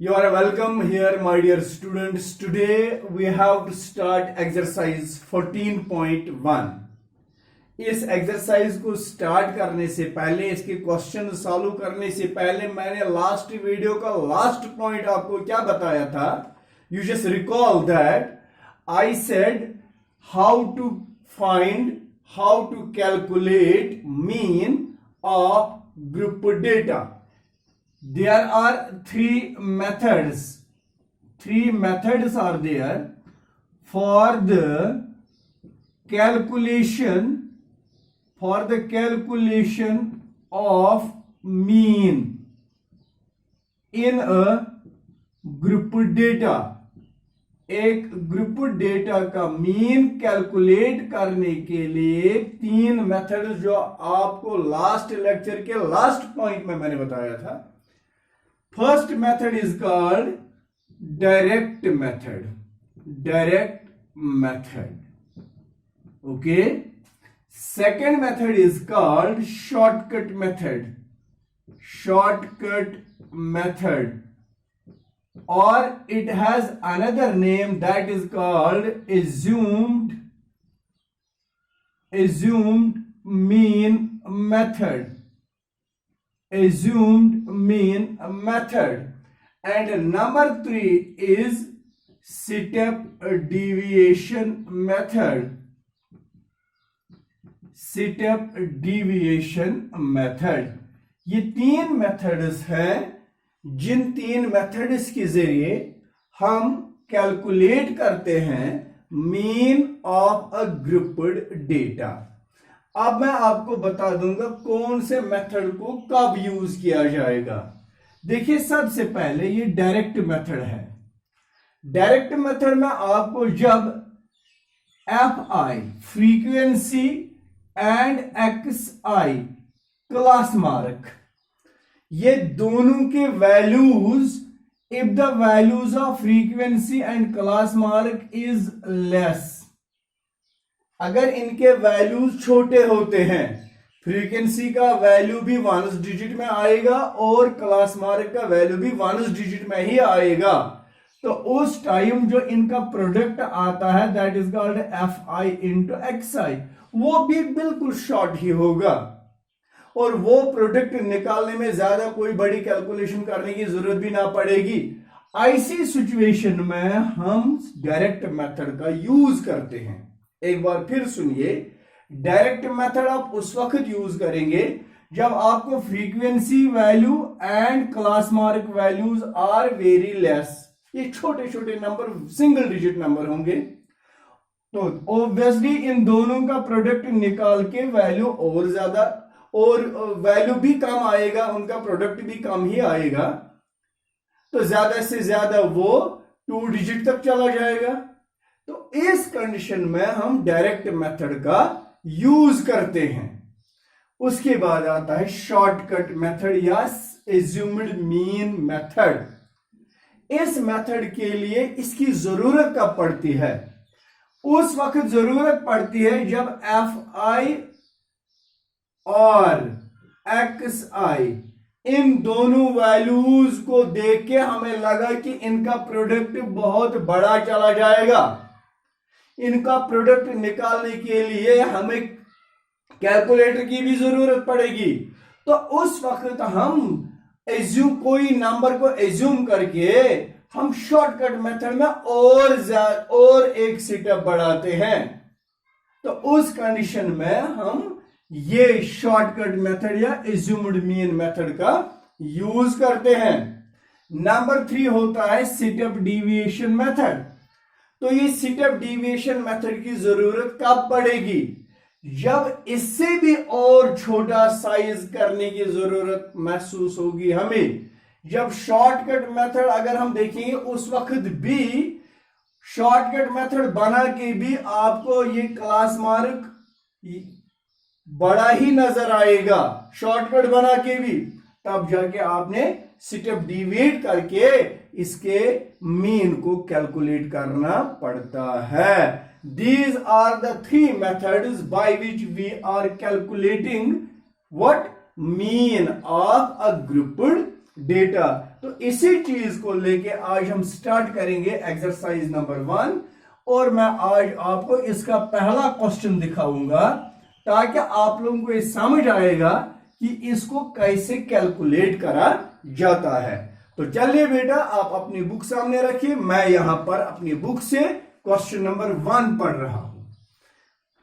You are welcome here, my dear students. Today we have to start exercise 14.1. इस exercise को start करने से पहले, इसके क्वेश्चन सॉल्व करने से पहले मैंने लास्ट वीडियो का लास्ट पॉइंट आपको क्या बताया था. You just recall that I said how to find, how to calculate mean of group data. There are three methods. Three methods are there for the calculation of mean in a group data. एक group data का mean calculate करने के लिए तीन method जो आपको last lecture के last point में मैंने बताया था. First method is called direct method. Direct method. Okay. Second method is called shortcut method. Shortcut method. Or it has another name that is called assumed mean method. Assumed mean method. And number 3 is step deviation method. Step deviation method. ये तीन methods हैं जिन तीन methods के जरिए हम calculate करते हैं mean of a grouped data. अब मैं आपको बता दूंगा कौन से मेथड को कब यूज किया जाएगा. देखिए, सबसे पहले ये डायरेक्ट मेथड है. डायरेक्ट मेथड में आपको जब Fi frequency and Xi class mark, ये दोनों के values, if the values of frequency and class mark is less, अगर इनके वैल्यूज छोटे होते हैं, फ्रीक्वेंसी का वैल्यू भी 1 डिजिट में आएगा और क्लास मार्क का वैल्यू भी 1 डिजिट में ही आएगा, तो उस टाइम जो इनका प्रोडक्ट आता है that is called Fi into Xi, वो भी बिल्कुल शॉर्ट ही होगा और वो प्रोडक्ट निकालने में ज्यादा कोई बड़ी कैलकुलेशन करने की जरूरत भी ना पड़ेगी. ऐसी सिचुएशन में हम डायरेक्ट मेथड का यूज करते हैं. एक बार फिर सुनिए, डायरेक्ट मेथड आप उस वक्त यूज करेंगे जब आपको frequency value and class mark values are very less. ये छोटे छोटे नंबर, सिंगल डिजिट नंबर होंगे, तो ऑब्वियसली इन दोनों का प्रोडक्ट निकाल के वैल्यू और ज्यादा, और वैल्यू भी कम आएगा, उनका प्रोडक्ट भी कम ही आएगा, तो ज्यादा से ज्यादा वो 2 डिजिट तक चला जाएगा. तो इस कंडीशन में हम डायरेक्ट मेथड का यूज करते हैं. उसके बाद आता है शॉर्टकट मेथड या एज्यूम्ड मीन मेथड. इस मेथड के लिए इसकी जरूरत कब पड़ती है? उस वक्त जरूरत पड़ती है जब Fi और Xi इन दोनों वैल्यूज को देख के हमें लगा कि इनका प्रोडक्ट बहुत बड़ा चला जाएगा. इनका प्रोडक्ट निकालने के लिए हमें कैलकुलेटर की भी जरूरत पड़ेगी. तो उस वक्त हम कोई नंबर को एज्यूम करके हम शॉर्टकट मेथड में और एक स्टेप बढ़ाते हैं. तो उस कंडीशन में हम ये शॉर्टकट मेथड या एज्यूम्ड मीन मेथड का यूज करते हैं. नंबर 3 होता है स्टेप डेविएशन मेथड. तो ये स्टेप डेविएशन मेथड की जरूरत कब पड़ेगी? जब इससे भी और छोटा साइज करने की जरूरत महसूस होगी हमें. जब शॉर्टकट मेथड अगर हम देखेंगे उस वक्त भी शॉर्टकट मेथड बना के भी आपको ये क्लास मार्क बड़ा ही नजर आएगा, शॉर्टकट बना के भी, तब जाके आपने स्टेप डिवाइड करके इसके मीन को कैलकुलेट करना पड़ता है. These are the three methods by which we are calculating what mean of a grouped data. तो इसी चीज को लेके आज हम स्टार्ट करेंगे एक्सरसाइज नंबर 1, और मैं आज आपको इसका पहला क्वेश्चन दिखाऊंगा ताकि आप लोगों को ये समझ आएगा कि इसको कैसे कैलकुलेट करा जाता है। तो चलिए बेटा, आप अपनी बुक सामने रखिए, मैं यहां पर अपनी बुक से क्वेश्चन नंबर 1 पढ़ रहा हूं।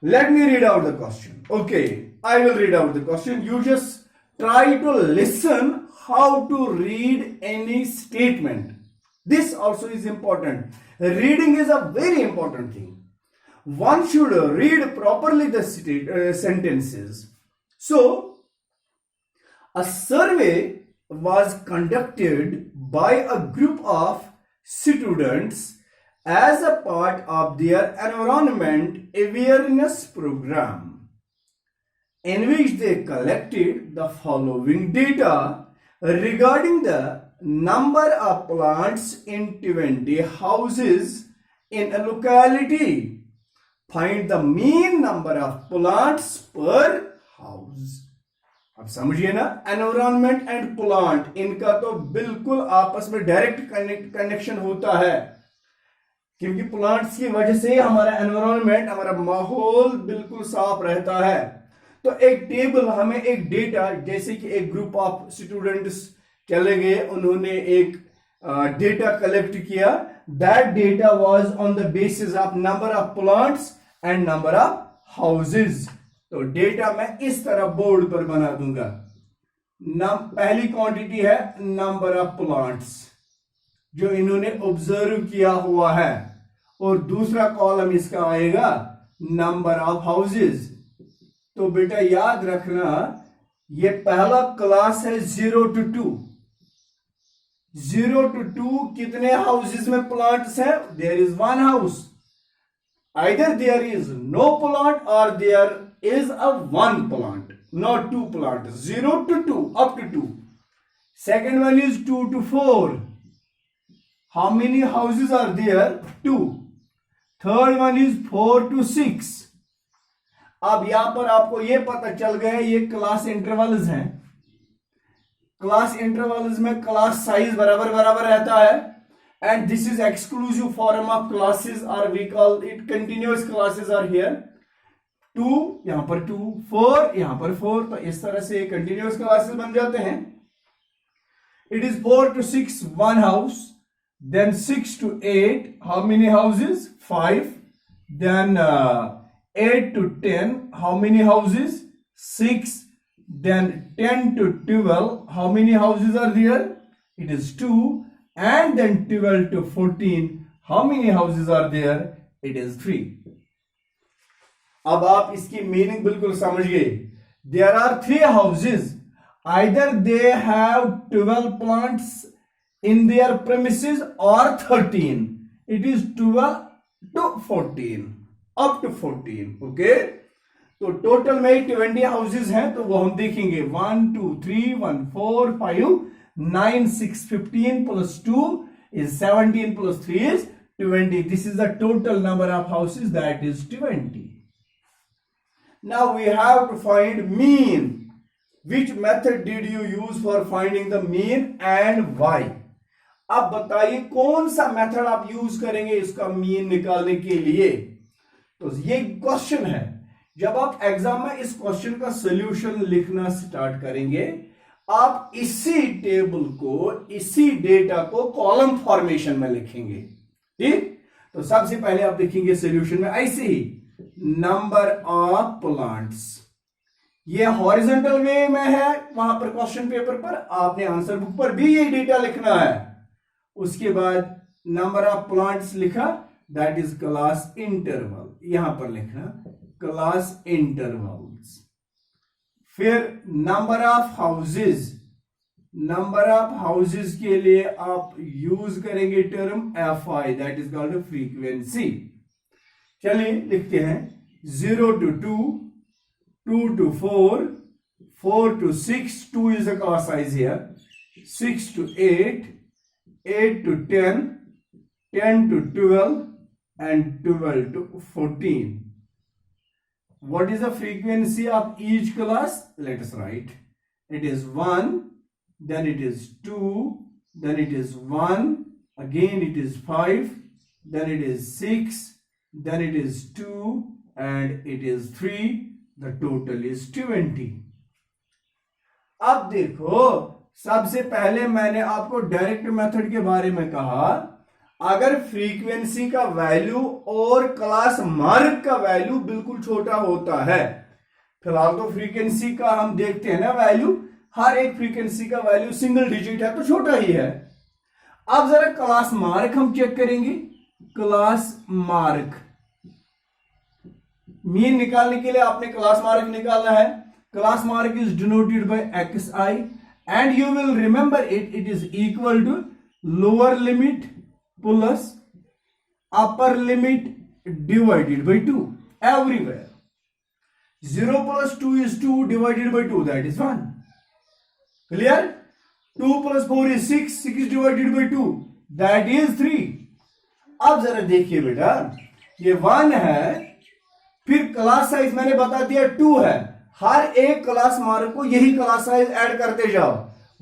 Let me read out the question. Okay, I will read out the question. You just try to listen how to read any statement. This also is important. Reading is a very important thing. One should read properly the sentences. So, a survey was conducted by a group of students as a part of their environment awareness program, in which they collected the following data regarding the number of plants in 20 houses in a locality. Find the mean number of plants per house. अब समझिए ना, environment and plant, इनका तो बिल्कुल आपस में direct connection होता है, क्योंकि प्लांट्स की वजह से हमारा एनवायरनमेंट, हमारा माहौल बिल्कुल साफ रहता है। तो एक टेबल, हमें एक डेटा, जैसे कि एक ग्रुप ऑफ स्टूडेंट्स चले गए, उन्होंने एक डेटा कलेक्ट किया। That data was on the basis of number of plants and number of houses. तो डेटा मैं इस तरह बोर्ड पर बना दूंगा। पहली क्वांटिटी है नंबर ऑफ प्लांट्स जो इन्होंने ऑब्जर्व किया हुआ है, और दूसरा कॉलम इसका आएगा नंबर ऑफ हाउसेस। तो बेटा याद रखना, ये पहला क्लास है 0 to 2। 0 to 2 कितने हाउसेस में प्लांट्स हैं? There is one house. Either there is no plant और there is a one plant, not 2 plant. 0 to 2, up to 2। Second one is 2 to 4। How many houses are there? 2. Third one is 4 to 6. अब यहां पर आपको यह पता चल गया, ये क्लास इंटरवल्स हैं। क्लास इंटरवल्स में क्लास साइज बराबर बराबर रहता है, and this is exclusive form of classes, और we call it continuous classes are here. 2 यहां पर 2, 4 यहां पर 4, तो इस तरह से कंटिन्यूअस क्लासेस बन जाते हैं। It is 4 to 6 one house, then 6 to 8, how many houses? 5. Then 8 to 10, how many houses? 6. Then 10 to 12, how many houses are there? It is 2. And then 12 to 14, how many houses are there? It is 3. अब आप इसकी meaning बिल्कुल समझ गए। There are 3 houses. Either they have 12 plants in their premises or 13. It is 12 to 14, up to 14. Okay, तो total में 20 houses हैं, तो वो हम देखेंगे 1 2 3 1 4 5 9 6 15 plus 2 is 17 plus 3 is 20. This is the total number of houses, that is 20. Now we have to find mean. Which method did you use for finding the mean and why? अब बताइए कौन सा method आप use करेंगे इसका mean निकालने के लिए। तो ये क्वेश्चन है, जब आप एग्जाम में इस क्वेश्चन का सॉल्यूशन लिखना स्टार्ट करेंगे, आप इसी टेबल को, इसी डेटा को कॉलम फॉर्मेशन में लिखेंगे। ठीक, तो सबसे पहले आप लिखेंगे सॉल्यूशन में ऐसे ही, नंबर ऑफ प्लांट्स। ये हॉरिजॉन्टल वे में है, वहां पर क्वेश्चन पेपर पर, आपने आंसर बुक पर भी ये डेटा लिखना है। उसके बाद नंबर ऑफ प्लांट्स लिखा, दैट इज क्लास इंटरवल, यहां पर लिखना क्लास इंटरवल्स। फिर number of houses, number of houses के लिए आप यूज करेंगे term FI, that is called frequency. चलिए लिखते हैं 0 to 2, 2 to 4, 4 to 6, 2 is the class size here, 6 to 8, 8 to 10, 10 to 12, and 12 to 14. What is the frequency of each class? Let us write. It is 1, then it is 2, then it is 1, again it is 5, then it is 6, then it is 2, and it is 3. The total is 20. अब देखो, सबसे पहले मैंने आपको direct method के बारे में कहा, अगर फ्रीक्वेंसी का वैल्यू और क्लास मार्क का वैल्यू बिल्कुल छोटा होता है, फिलहाल तो फ्रीक्वेंसी का हम देखते हैं ना वैल्यू, हर एक फ्रीक्वेंसी का वैल्यू सिंगल डिजिट है तो छोटा ही है। अब जरा क्लास मार्क हम चेक करेंगे। क्लास मार्क, मीन निकालने के लिए आपने क्लास मार्क निकालना है। Class mark is denoted by xi and you will remember it is equal to lower limit plus upper limit divided by 2 everywhere. 0 plus 2 is 2 divided by 2, that is 1. Clear? 2 plus 4 is 6, 6 divided by 2, that is 3. अब जरा देखिए बेटा, ये 1 है, फिर class size मैंने बता दिया 2 है, हर एक क्लास मार्क को यही क्लास साइज ऐड करते जाओ।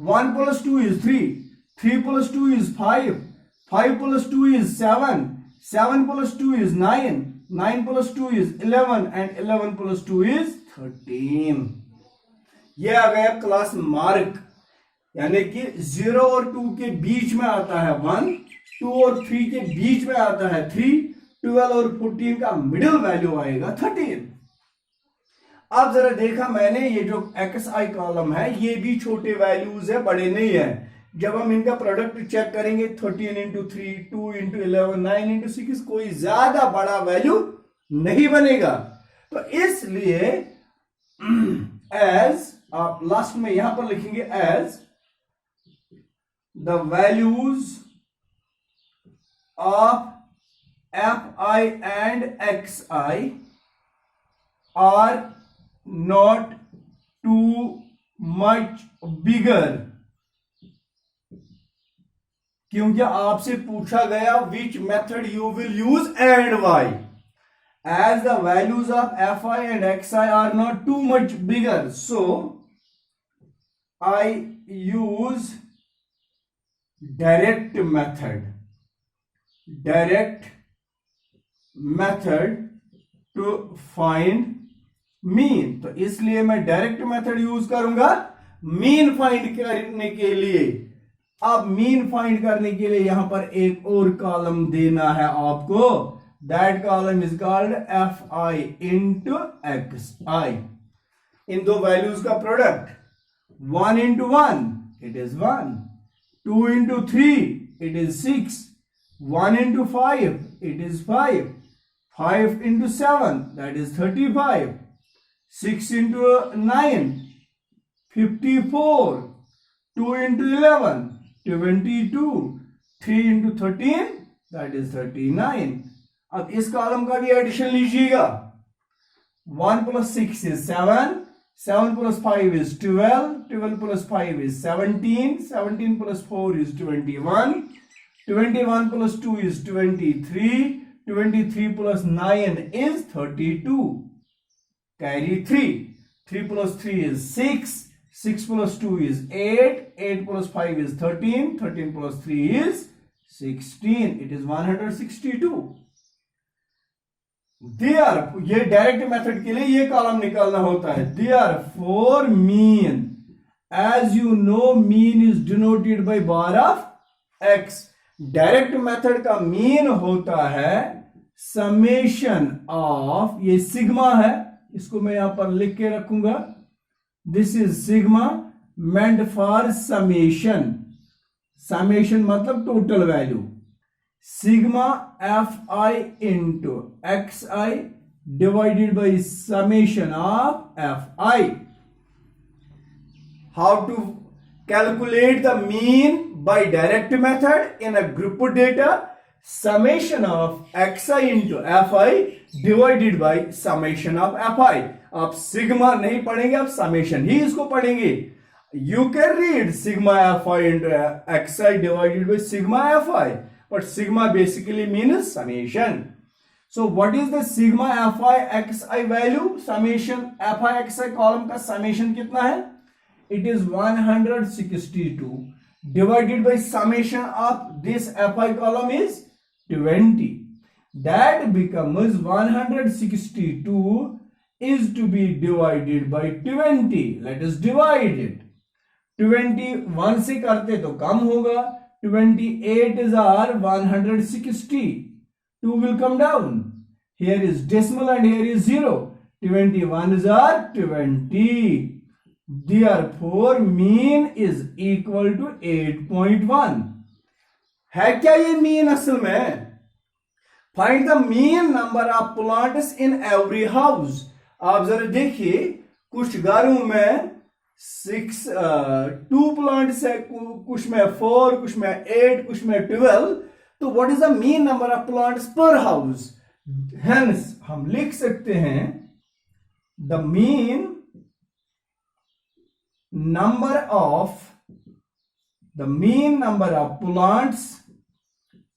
1 plus 2 is 3, 3 plus 2 is 5, 5 plus 2 is 7, 7 plus 2 is 9, 9 plus 2 is 11 and 11 plus 2 is 13. ये आ गया क्लास मार्क, यानी कि 0 और 2 के बीच में आता है 1, 2 और 3 के बीच में आता है 3, 12 और 14 का मिडिल वैल्यू आएगा 13. अब जरा देखा मैंने, ये जो xi कॉलम है ये भी छोटे वैल्यूज है, बड़े नहीं है। जब हम इनका प्रोडक्ट चेक करेंगे 13 इंटू 3, 2 इंटू 11, 9 इंटू 6, कोई ज्यादा बड़ा वैल्यू नहीं बनेगा। तो इसलिए एज आप लास्ट में यहां पर लिखेंगे as the values of fi and xi are not too much bigger, क्योंकि आपसे पूछा गया which method you will use and why. As the values of fi and xi are not too much bigger, so I use direct method to find mean. तो इसलिए मैं direct method use करूंगा mean find करने के लिए। अब mean find करने के लिए यहां पर एक और कॉलम देना है आपको, that column is called fi into xi। इन दो वैल्यूज का product, 1 into 1 it is 1, 2 into 3 it is 6, 1 into 5 it is 5, 5 into 7 that is 35, 6 into 9 54, 2 into 11 22, 3 into 13 that is 39. अब इस कॉलम का भी एडिशन लीजिएगा। 1 plus 6 is 7, 7 plus 5 is 12, 12 plus 5 is 17, 17 plus 4 is 21, 21 plus 2 is 23, 23 plus 9 is 32. Carry 3, 3 plus 3 is 6, 6 plus 2 is 8, 8 plus 5 is 13, 13 plus 3 is 16, it is 162. ये direct method के लिए ये column निकालना होता है। Therefore mean, as you know mean is denoted by bar of x. Direct method का mean होता है समेशन ऑफ, ये सिग्मा है, इसको मैं यहां पर लिख के रखूंगा, this is sigma meant for summation. Summation मतलब total value, sigma fi into xi divided by summation of fi। How to calculate the mean by direct method in a group data, summation of xi into fi divided by summation of fi। आप sigma नहीं पढ़ेंगे, आप summation ही इसको पढ़ेंगे। You can read sigma fi into xi divided by sigma fi, but sigma basically means summation. So what is the sigma fi xi value? Summation fi xi column का summation कितना है? it is 162 divided by summation of this fi column is 20. That becomes 162 is to be divided by 20. Let us divide it. 21 से करते तो कम होगा. 28 is our 160. 2 will come down. Here is decimal and here is 0. 21 is our 20. Therefore, mean is equal to 8.1. है क्या ये mean असल में? Find the mean number of plants in every house. आप जरा देखिए, कुछ घरों में 2 plants है, कुछ में 4, कुछ में 8, कुछ में 12. तो what is the mean number of plants per house? Hence हम लिख सकते हैं the mean number of plants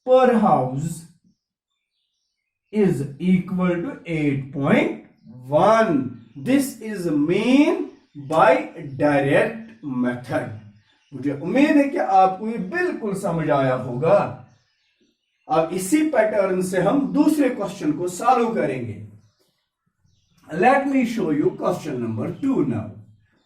per house is equal to 8.1. This is mean by direct method. मुझे उम्मीद है कि आपको ये बिल्कुल समझ आया होगा. अब इसी पैटर्न से हम दूसरे क्वेश्चन को सॉल्व करेंगे. Let me show you question number 2 now.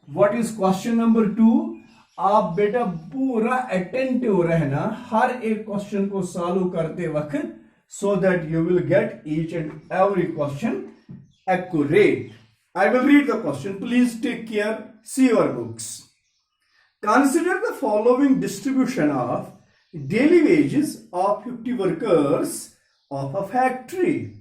What is question number 2? आप बेटा पूरा अटेंटिव रहना हर एक क्वेश्चन को सॉल्व करते वक्त, so that you will get each and every question accurate. I will read the question. Please take care. See your books. Consider the following distribution of daily wages of 50 workers of a factory.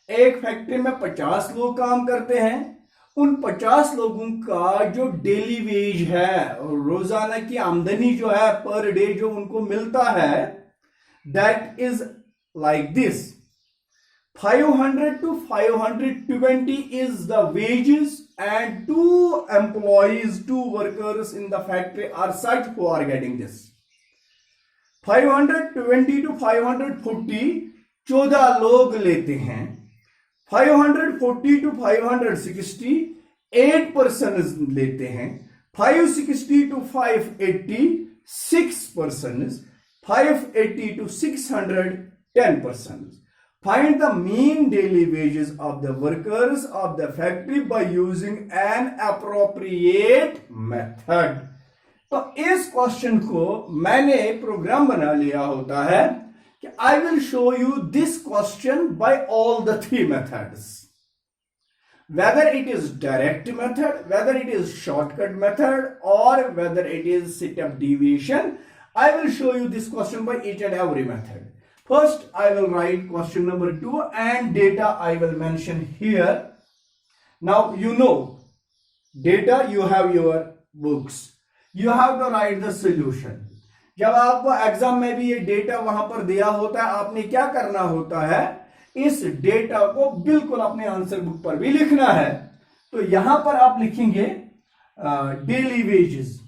एक factory में 50 लोग काम करते हैं. उन 50 लोगों का जो डेली वेज है, रोजाना की आमदनी जो है, पर डे जो उनको मिलता है, that is like this. 500 to 520 is the wages, and 2 employees, 2 workers in the factory are such who are getting this. 520 to 540 14 लोग लेते हैं. 540 to 560 8 persons लेते हैं. 560 to 580 6 persons. 580 to 600 10 persons. Find the mean daily wages of the workers of the factory by using an appropriate method. तो इस question को मैंने programme बना लिया होता है कि I will show you this question by all the 3 methods. Whether it is direct method, whether it is shortcut method, or whether it is sit-up deviation, I will show you this question by each and every method. First, I will write question number 2 and data I will mention here. Now, you know, data, you have your books. You have to write the solution. जब आपको exam में भी ये data वहां पर दिया होता है, आपने क्या करना होता है, इस डेटा को बिल्कुल अपने आंसर बुक पर भी लिखना है. तो यहां पर आप लिखेंगे डेली वेजेस,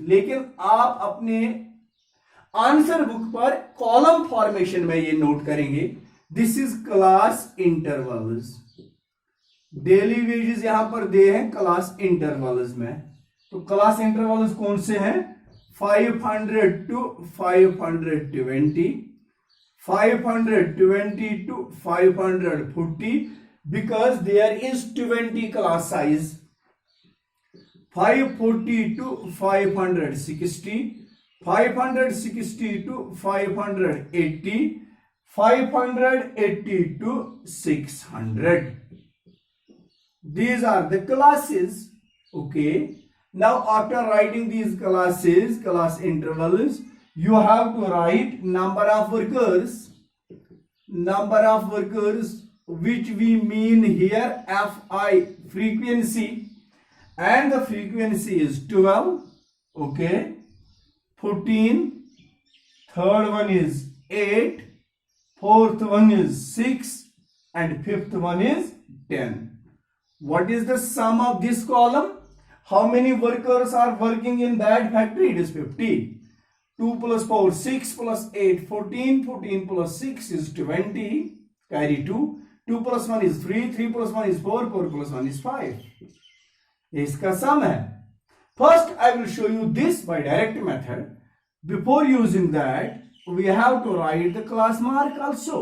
लेकिन आप अपने आंसर बुक पर कॉलम फॉर्मेशन में ये नोट करेंगे. This is class intervals. Daily wages यहां पर दे हैं क्लास इंटरवल्स में. तो क्लास इंटरवल्स कौन से हैं? 500 to 520, 520 to 540, because there is 20 class size. 540 to 560, 560 to 580, 580 to 600. These are the classes. Okay. Now, after writing these classes, class intervals, you have to write number of workers, which we mean here Fi, frequency, and the frequency is 12. Okay. 14, third one is 8, fourth one is 6, and fifth one is 10. What is the sum of this column? How many workers are working in that factory? It is 50. 2 plus 4, 6 plus 8, 14. 14 plus 6 is 20. Carry 2. 2 plus 1 is 3. 3 plus 1 is 4. 4 plus 1 is 5. ये इसका सम है। First I will show you this by direct method. Before using that we have to write the class mark also,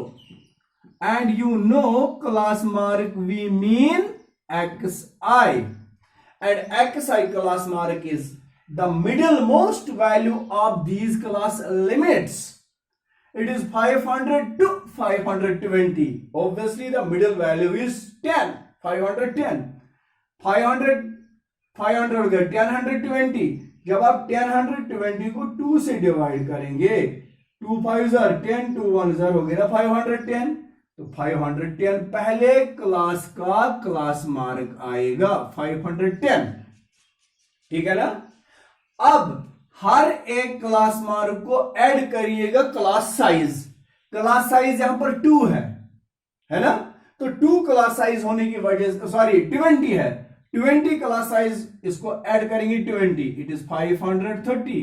and you know class mark we mean xi, and xi class mark is the middlemost value of these class limits. It is 500 to 520. Obviously the middle value is 10, 510, 500 हो गया 1020। जब आप 1020 को 2 से divide करेंगे, 2 5 10, 2 1 हो गया ना 510, तो 510 पहले क्लास का क्लास मार्क आएगा 510, ठीक है ना। अब हर एक क्लास मार्क को ऐड करिएगा क्लास साइज। क्लास साइज यहां पर 2 है ना, तो 2 क्लास साइज होने की वजह से, सॉरी 20 है, 20 क्लास साइज, इसको ऐड करेंगे 20, इट इज 530,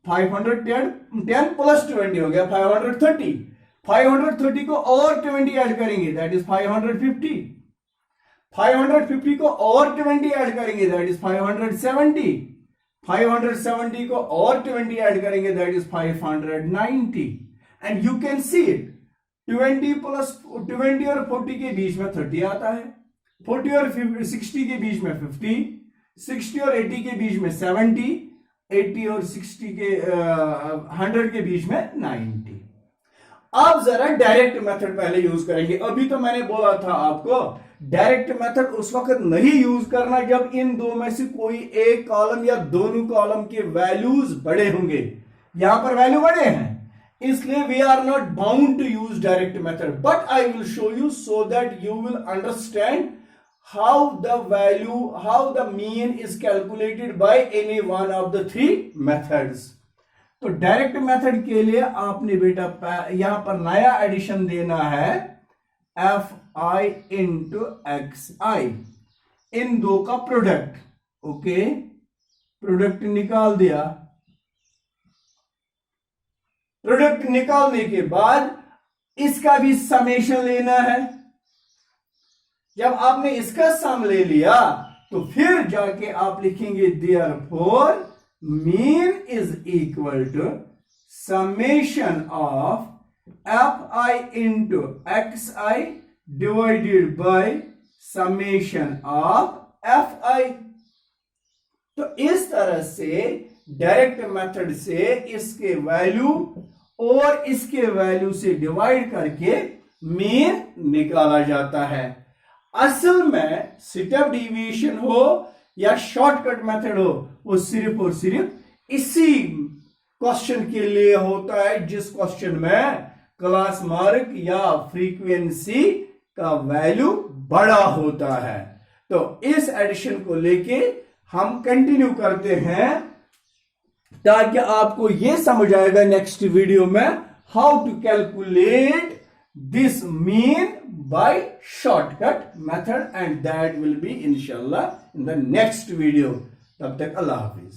510 प्लस 20 हो गया 530, 530 को और 20 ऐड करेंगे दैट इज 550, 550 को और 20 ऐड करेंगे दैट इज 570, 570 को और 20 ऐड करेंगे that is 590, and you can see it 20 plus 20 और 40 के बीच में 30 आता है, 40 और 60 के बीच में 50, 60 और 80 के बीच में 70, 80 और 60 के 100 के बीच में 90। अब जरा डायरेक्ट मेथड पहले यूज करेंगे। अभी तो मैंने बोला था आपको डायरेक्ट मेथड उस वक्त नहीं यूज करना जब इन दो में से कोई एक कॉलम या दोनों कॉलम के वैल्यूज बड़े होंगे। यहां पर वैल्यू बड़े हैं, इसलिए we are not bound to use direct method, but I will show you so that you will understand how the mean is calculated by any one of the 3 methods. तो direct method के लिए आपने बेटा यहां पर नया addition देना है fi इंटू xi, इन दो का प्रोडक्ट। ओके, प्रोडक्ट निकाल दिया। प्रोडक्ट निकालने के बाद इसका भी समेशन लेना है। जब आपने इसका सम ले लिया तो फिर जाके आप लिखेंगे therefore mean is equal to summation of fi into xi divided by summation of fi। तो इस तरह से डायरेक्ट मेथड से इसके वैल्यू और इसके वैल्यू से डिवाइड करके मीन निकाला जाता है। असल में स्टेप डिवीएशन हो या शॉर्टकट मेथड हो, वो सिर्फ और सिर्फ इसी क्वेश्चन के लिए होता है जिस क्वेश्चन में क्लास मार्क या फ्रीक्वेंसी का वैल्यू बड़ा होता है। तो इस एडिशन को लेके हम कंटिन्यू करते हैं ताकि आपको यह समझ आएगा नेक्स्ट वीडियो में how to calculate this mean by shortcut method, and that will be inshallah in the next video. तब तक अल्लाह हाफिज।